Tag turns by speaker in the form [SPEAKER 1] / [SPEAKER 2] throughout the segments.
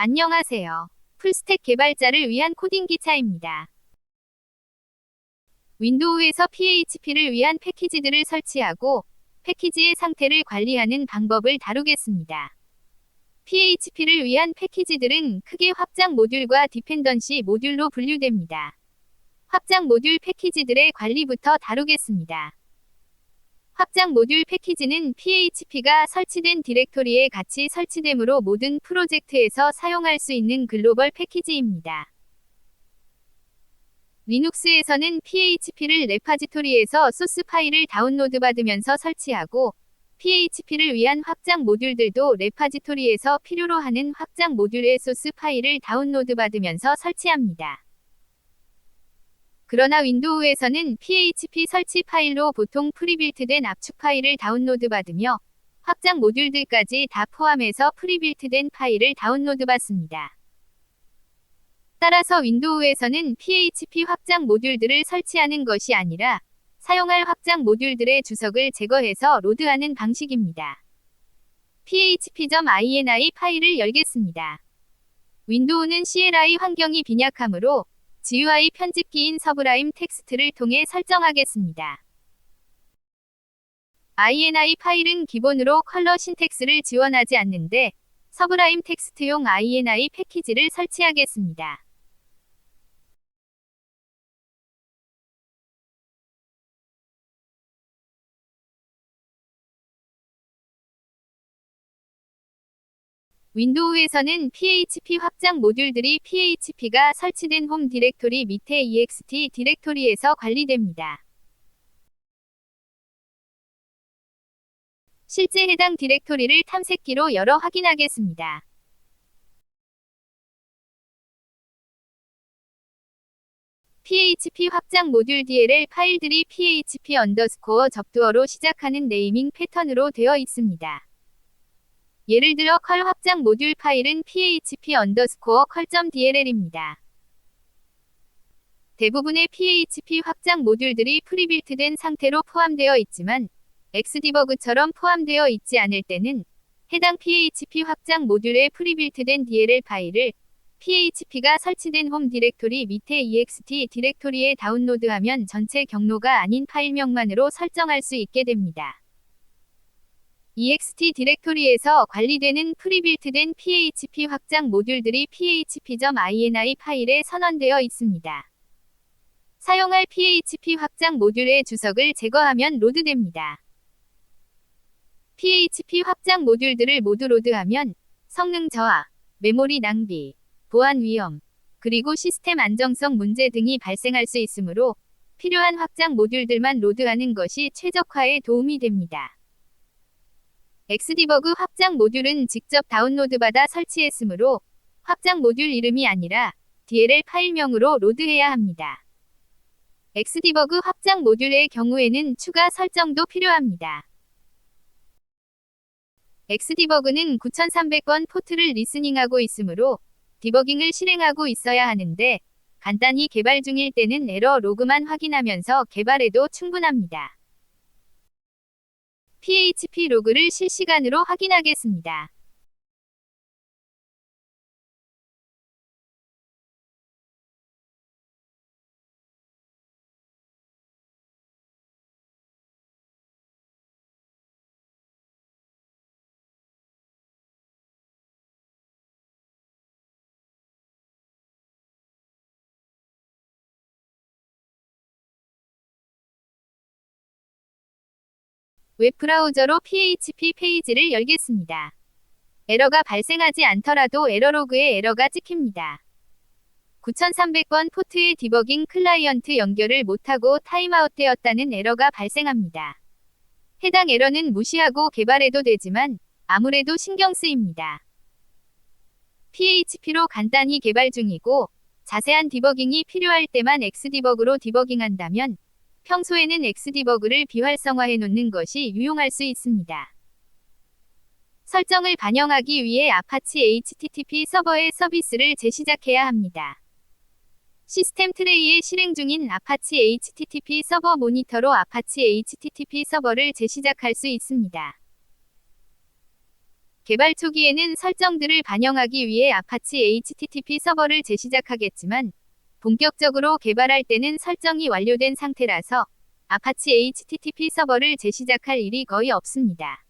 [SPEAKER 1] 안녕하세요. 풀스택 개발자를 위한 코딩 기차입니다. 윈도우에서 PHP를 위한 패키지들을 설치하고 패키지의 상태를 관리하는 방법을 다루겠습니다. PHP를 위한 패키지들은 크게 확장 모듈과 디펜던시 모듈로 분류됩니다. 확장 모듈 패키지들의 관리부터 다루겠습니다. 확장 모듈 패키지는 PHP가 설치된 디렉토리에 같이 설치되므로 모든 프로젝트에서 사용할 수 있는 글로벌 패키지입니다. 리눅스에서는 PHP를 레파지토리에서 소스 파일을 다운로드받으면서 설치하고 PHP를 위한 확장 모듈들도 레파지토리에서 필요로 하는 확장 모듈의 소스 파일을 다운로드받으면서 설치합니다. 그러나 윈도우에서는 PHP 설치 파일로 보통 프리빌트된 압축 파일을 다운로드받으며 확장 모듈들까지 다 포함해서 프리빌트된 파일을 다운로드받습니다. 따라서 윈도우에서는 PHP 확장 모듈들을 설치하는 것이 아니라 사용할 확장 모듈들의 주석을 제거해서 로드하는 방식입니다. php.ini 파일을 열겠습니다. 윈도우는 CLI 환경이 빈약하므로 GUI 편집기인 서브라임 텍스트를 통해 설정하겠습니다. ini 파일은 기본으로 컬러 신텍스를 지원하지 않는데 서브라임 텍스트용 ini 패키지를 설치하겠습니다. 윈도우에서는 PHP 확장 모듈들이 PHP가 설치된 홈 디렉토리 밑에 ext 디렉토리에서 관리됩니다. 실제 해당 디렉토리를 탐색기로 열어 확인하겠습니다. PHP 확장 모듈 DLL 파일들이 PHP 접두어로 시작하는 네이밍 패턴으로 되어 있습니다. 예를 들어 컬 확장 모듈 파일은 php 컬.dll입니다. 대부분의 PHP 확장 모듈들이 프리빌트된 상태로 포함되어 있지만 X디버그처럼 포함되어 있지 않을 때는 해당 PHP 확장 모듈의 프리빌트된 DLL 파일을 PHP가 설치된 홈 디렉토리 밑에 ext 디렉토리에 다운로드하면 전체 경로가 아닌 파일명만으로 설정할 수 있게 됩니다. ext 디렉토리에서 관리되는 프리빌트된 PHP 확장 모듈들이 php.ini 파일에 선언되어 있습니다. 사용할 PHP 확장 모듈의 주석을 제거하면 로드됩니다. PHP 확장 모듈들을 모두 로드하면 성능 저하, 메모리 낭비, 보안 위험, 그리고 시스템 안정성 문제 등이 발생할 수 있으므로 필요한 확장 모듈들만 로드하는 것이 최적화에 도움이 됩니다. X디버그 확장 모듈은 직접 다운로드받아 설치했으므로 확장 모듈 이름이 아니라 DLL 파일명으로 로드해야 합니다. X디버그 확장 모듈의 경우에는 추가 설정도 필요합니다. X디버그는 9300번 포트를 리스닝하고 있으므로 디버깅을 실행하고 있어야 하는데 간단히 개발 중일 때는 에러 로그만 확인하면서 개발해도 충분합니다. PHP 로그를 실시간으로 확인하겠습니다. 웹브라우저로 PHP 페이지를 열겠습니다. 에러가 발생하지 않더라도 에러로그에 에러가 찍힙니다. 9300번 포트의 디버깅 클라이언트 연결을 못하고 타임아웃되었다는 에러가 발생합니다. 해당 에러는 무시하고 개발해도 되지만 아무래도 신경 쓰입니다. PHP로 간단히 개발 중이고 자세한 디버깅이 필요할 때만 X디버그로 디버깅한다면 평소에는 X디버그를 비활성화해 놓는 것이 유용할 수 있습니다. 설정을 반영하기 위해 아파치 HTTP 서버의 서비스를 재시작해야 합니다. 시스템 트레이에 실행 중인 아파치 HTTP 서버 모니터로 아파치 HTTP 서버를 재시작할 수 있습니다. 개발 초기에는 설정들을 반영하기 위해 아파치 HTTP 서버를 재시작하겠지만 본격적으로 개발할 때는 설정이 완료된 상태라서 아파치 HTTP 서버를 재시작할 일이 거의 없습니다.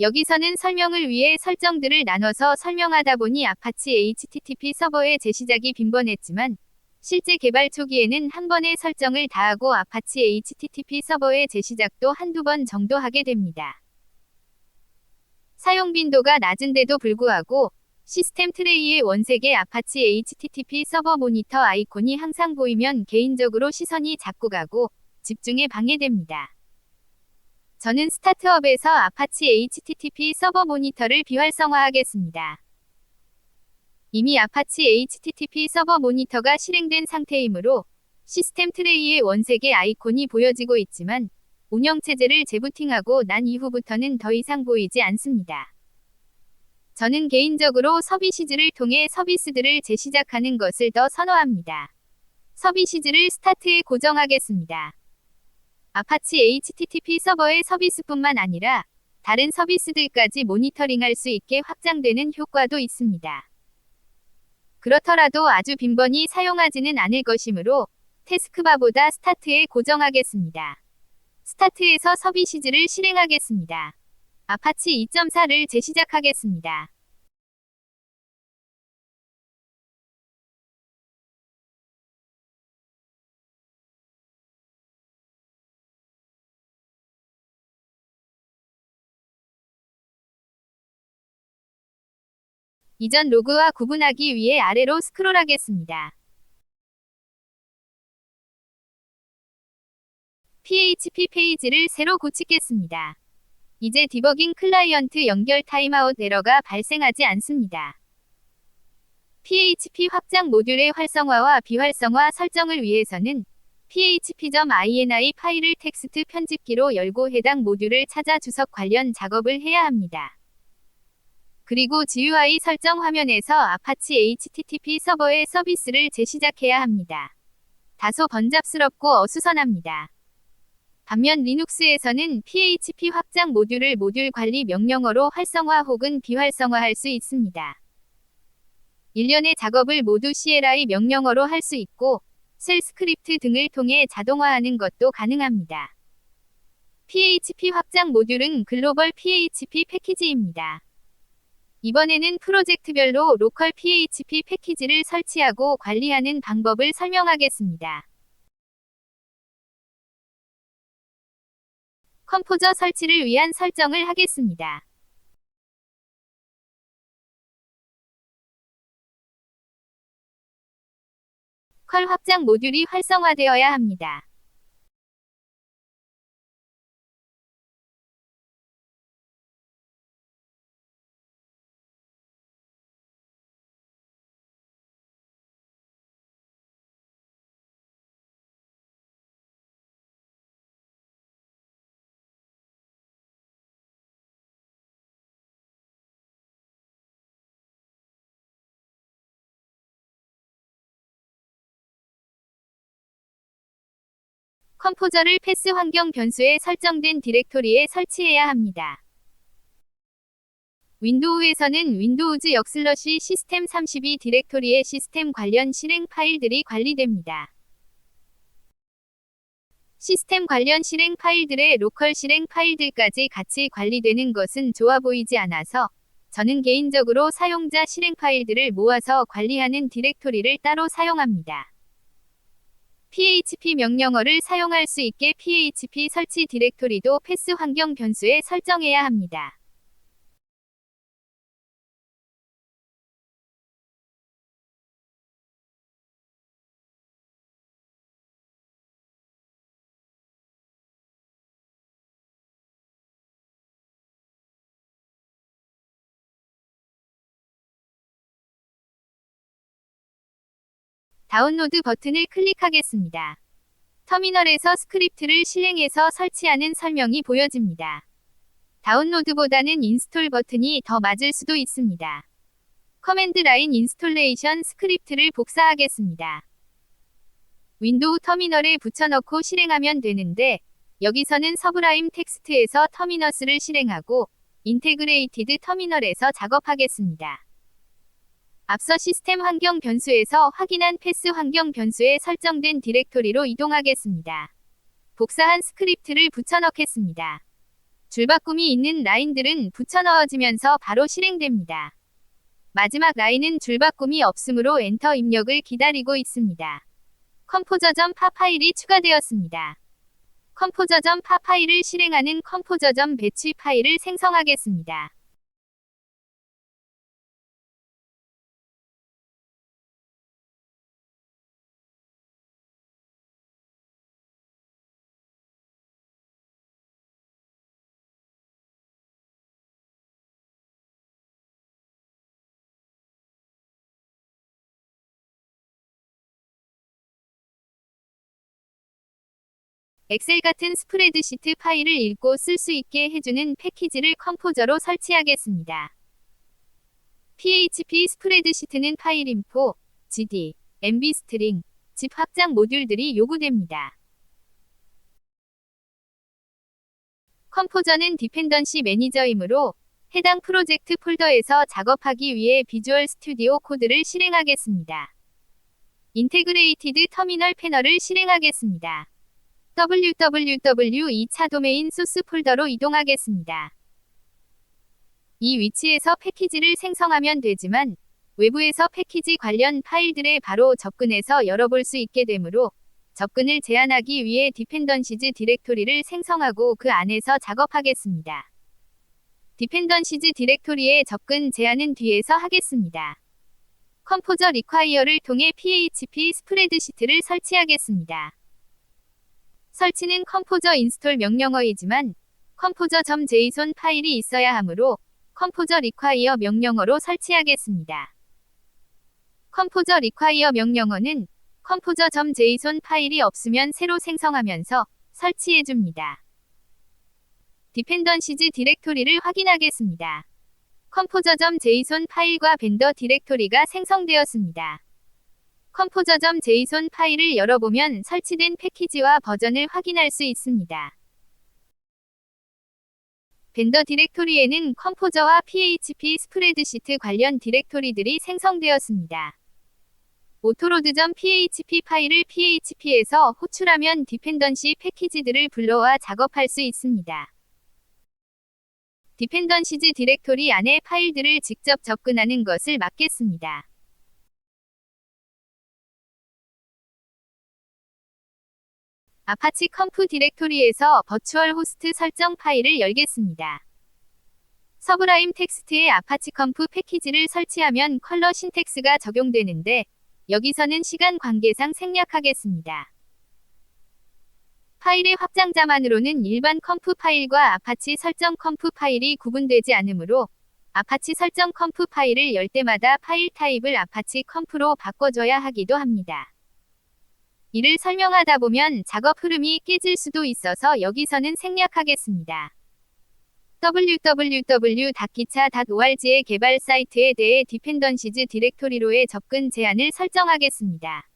[SPEAKER 1] 여기서는 설명을 위해 설정들을 나눠서 설명하다 보니 아파치 HTTP 서버의 재시작이 빈번했지만 실제 개발 초기에는 한 번에 설정을 다하고 아파치 HTTP 서버의 재시작도 한두 번 정도 하게 됩니다. 사용 빈도가 낮은데도 불구하고 시스템 트레이의 원색의 아파치 HTTP 서버 모니터 아이콘이 항상 보이면 개인적으로 시선이 자꾸 가고 집중에 방해됩니다. 저는 스타트업에서 아파치 HTTP 서버 모니터를 비활성화하겠습니다. 이미 아파치 HTTP 서버 모니터가 실행된 상태이므로 시스템 트레이의 원색의 아이콘이 보여지고 있지만 운영체제를 재부팅하고 난 이후부터는 더 이상 보이지 않습니다. 저는 개인적으로 서비시즈를 통해 서비스들을 재시작하는 것을 더 선호합니다. 서비시즈를 스타트에 고정하겠습니다. 아파치 HTTP 서버의 서비스뿐만 아니라 다른 서비스들까지 모니터링할 수 있게 확장되는 효과도 있습니다. 그렇더라도 아주 빈번히 사용하지는 않을 것이므로 태스크바보다 스타트에 고정하겠습니다. 스타트에서 서비시즈를 실행하겠습니다. 아파치 2.4를 재시작하겠습니다. 이전 로그와 구분하기 위해 아래로 스크롤하겠습니다. PHP 페이지를 새로 고치겠습니다. 이제 디버깅 클라이언트 연결 타임아웃 에러가 발생하지 않습니다. PHP 확장 모듈의 활성화와 비활성화 설정을 위해서는 php.ini 파일을 텍스트 편집기로 열고 해당 모듈을 찾아 주석 관련 작업을 해야 합니다. 그리고 GUI 설정 화면에서 아파치 HTTP 서버의 서비스를 재시작해야 합니다. 다소 번잡스럽고 어수선합니다. 반면 리눅스에서는 PHP 확장 모듈을 모듈 관리 명령어로 활성화 혹은 비활성화할 수 있습니다. 일련의 작업을 모두 CLI 명령어로 할 수 있고 쉘 스크립트 등을 통해 자동화하는 것도 가능합니다. PHP 확장 모듈은 글로벌 PHP 패키지입니다. 이번에는 프로젝트별로 로컬 PHP 패키지를 설치하고 관리하는 방법을 설명하겠습니다. 컴포저 설치를 위한 설정을 하겠습니다. 컬 확장 모듈이 활성화되어야 합니다. 컴포저를 패스 환경 변수에 설정된 디렉토리에 설치해야 합니다. 윈도우에서는 윈도우즈 역슬러시 시스템 32 디렉토리의 시스템 관련 실행 파일들이 관리됩니다. 시스템 관련 실행 파일들의 로컬 실행 파일들까지 같이 관리되는 것은 좋아 보이지 않아서 저는 개인적으로 사용자 실행 파일들을 모아서 관리하는 디렉토리를 따로 사용합니다. PHP 명령어를 사용할 수 있게 PHP 설치 디렉토리도 패스 환경 변수에 설정해야 합니다. 다운로드 버튼을 클릭하겠습니다. 터미널에서 스크립트를 실행해서 설치하는 설명이 보여집니다. 다운로드보다는 인스톨 버튼이 더 맞을 수도 있습니다. 커맨드 라인 인스톨레이션 스크립트를 복사하겠습니다. 윈도우 터미널에 붙여넣고 실행하면 되는데 여기서는 서브라임 텍스트에서 터미너스를 실행하고 인테그레이티드 터미널에서 작업하겠습니다. 앞서 시스템 환경 변수에서 확인한 패스 환경 변수에 설정된 디렉토리로 이동하겠습니다. 복사한 스크립트를 붙여넣겠습니다. 줄바꿈이 있는 라인들은 붙여넣어지면서 바로 실행됩니다. 마지막 라인은 줄바꿈이 없으므로 엔터 입력을 기다리고 있습니다. 컴포저.파 파일이 추가되었습니다. 컴포저.파 파일을 실행하는 컴포저.배치 파일을 생성하겠습니다. 엑셀 같은 스프레드시트 파일을 읽고 쓸 수 있게 해주는 패키지를 컴포저로 설치하겠습니다. PHP 스프레드시트는 파일 인포, GD, MB 스트링, zip 확장 모듈들이 요구됩니다. 컴포저는 디펜던시 매니저이므로 해당 프로젝트 폴더에서 작업하기 위해 비주얼 스튜디오 코드를 실행하겠습니다. 인테그레이티드 터미널 패널을 실행하겠습니다. www 2차 도메인 소스 폴더로 이동하겠습니다. 이 위치에서 패키지를 생성하면 되지만 외부에서 패키지 관련 파일들에 바로 접근해서 열어볼 수 있게 되므로 접근을 제한하기 위해 디펜던시즈 디렉토리를 생성하고 그 안에서 작업하겠습니다. 디펜던시즈 디렉토리의 접근 제한은 뒤에서 하겠습니다. 컴포저 리콰이어를 통해 PHP 스프레드시트를 설치하겠습니다. 설치는 컴포저 인스톨 명령어이지만 컴포저.json 파일이 있어야 하므로 컴포저 리콰이어 명령어로 설치하겠습니다. 컴포저 리콰이어 명령어는 컴포저.json 파일이 없으면 새로 생성하면서 설치해줍니다. 디펜던시즈 디렉토리를 확인하겠습니다. 컴포저.json 파일과 벤더 디렉토리가 생성되었습니다. 컴포저.json 파일을 열어보면 설치된 패키지와 버전을 확인할 수 있습니다. 벤더 디렉토리에는 컴포저와 PHP 스프레드시트 관련 디렉토리들이 생성되었습니다. 오토로드.php 파일을 PHP에서 호출하면 디펜던시 패키지들을 불러와 작업할 수 있습니다. 디펜던시즈 디렉토리 안에 파일들을 직접 접근하는 것을 막겠습니다. 아파치 컴프 디렉토리에서 버추얼 호스트 설정 파일을 열겠습니다. 서브라임 텍스트에 아파치 컴프 패키지를 설치하면 컬러 신텍스가 적용되는데 여기서는 시간 관계상 생략하겠습니다. 파일의 확장자만으로는 일반 컴프 파일과 아파치 설정 컴프 파일이 구분되지 않으므로 아파치 설정 컴프 파일을 열 때마다 파일 타입을 아파치 컴프로 바꿔줘야 하기도 합니다. 이를 설명하다 보면 작업 흐름이 깨질 수도 있어서 여기서는 생략하겠습니다. www.기차.org의 개발 사이트에 대해 디펜던시즈 디렉토리로의 접근 제한을 설정하겠습니다.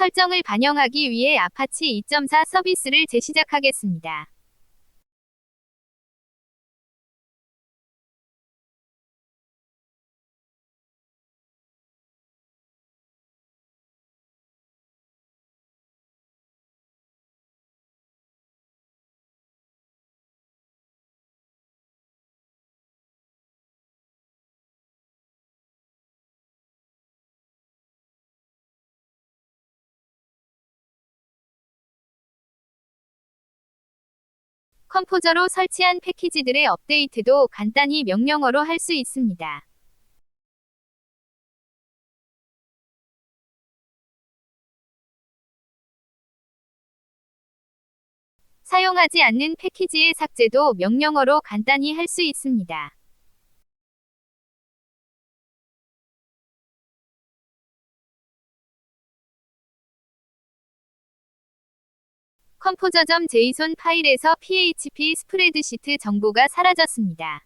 [SPEAKER 1] 설정을 반영하기 위해 아파치 2.4 서비스를 재시작하겠습니다. 컴포저로 설치한 패키지들의 업데이트도 간단히 명령어로 할 수 있습니다. 사용하지 않는 패키지의 삭제도 명령어로 간단히 할 수 있습니다. 컴포저.json 파일에서 php 스프레드시트 정보가 사라졌습니다.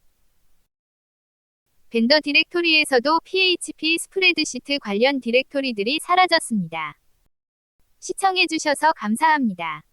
[SPEAKER 1] 벤더 디렉토리에서도 php 스프레드시트 관련 디렉토리들이 사라졌습니다. 시청해주셔서 감사합니다.